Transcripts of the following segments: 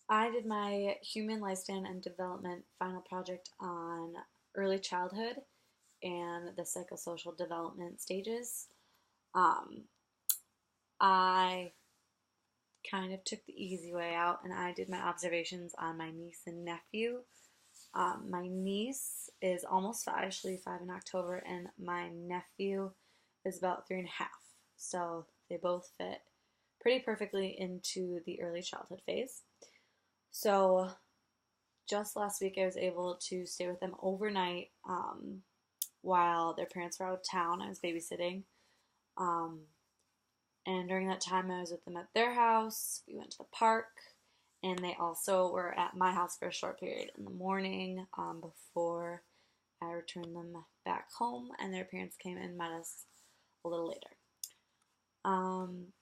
I did my human lifespan and development final project on early childhood and the psychosocial development stages. Um, I kind of took the easy way out and I did my observations on my niece and nephew. My niece is almost five, she'll be five in October, and my nephew is about three and a half. So they both fit pretty perfectly into the early childhood phase. So just last week, I was able to stay with them overnight while their parents were out of town. I was babysitting. Um, and during that time, I was with them at their house. We went to the park. And they also were at my house for a short period in the morning before I returned them back home. And their parents came and met us a little later. Um,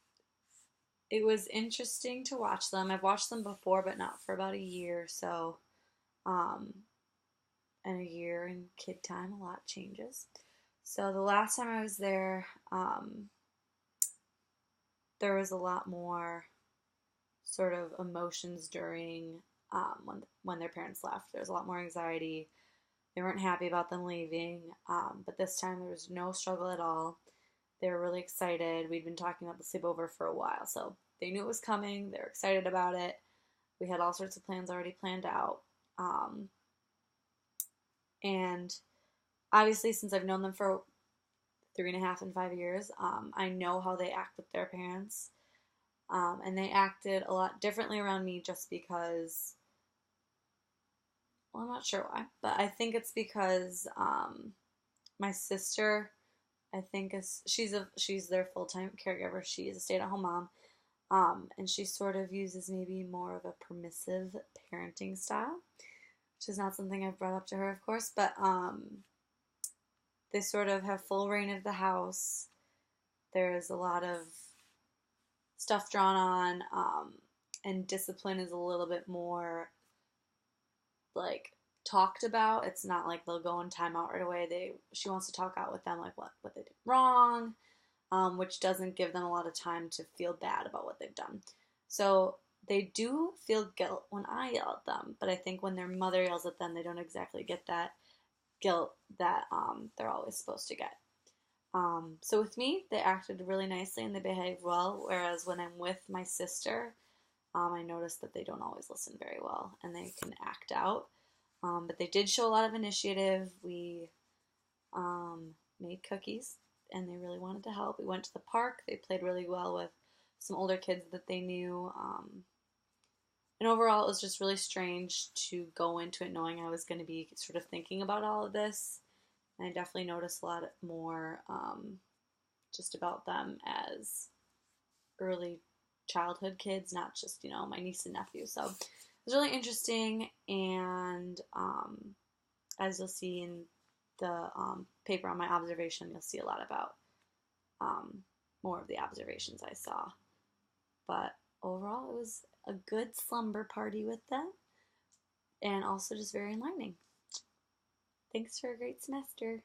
it was interesting to watch them. I've watched them before, but not for about a year. So um, and a year in kid time, a lot changes. So the last time I was there, there was a lot more sort of emotions during when their parents left. There was a lot more anxiety. They weren't happy about them leaving, but this time there was no struggle at all. They were really excited. We'd been talking about the sleepover for a while, so they knew it was coming. They were excited about it. We had all sorts of plans already planned out. And obviously, since I've known them for 3.5 and 5 years, I know how they act with their parents. And they acted a lot differently around me just because, well, I'm not sure why, but I think it's because my sister, I think is she's their full time caregiver. She is a stay at home mom, and she sort of uses maybe more of a permissive parenting style, which is not something I've brought up to her, of course, but they sort of have full reign of the house. There's a lot of stuff drawn on, and discipline is a little bit more like talked about. It's not like they'll go in timeout right away. She wants to talk out with them like what they did wrong, which doesn't give them a lot of time to feel bad about what they've done. So they do feel guilt when I yell at them, but I think when their mother yells at them, they don't exactly get that guilt that they're always supposed to get. So with me, they acted really nicely and they behaved well. Whereas when I'm with my sister, I notice that they don't always listen very well and they can act out. But they did show a lot of initiative. We made cookies and they really wanted to help. We went to the park. They played really well with some older kids that they knew. And overall, it was just really strange to go into it knowing I was going to be sort of thinking about all of this. And I definitely noticed a lot more just about them as early childhood kids, not just, my niece and nephew. So it was really interesting. And as you'll see in the paper on my observation, you'll see a lot about more of the observations I saw. But overall, it was a good slumber party with them and also just very enlightening. Thanks for a great semester.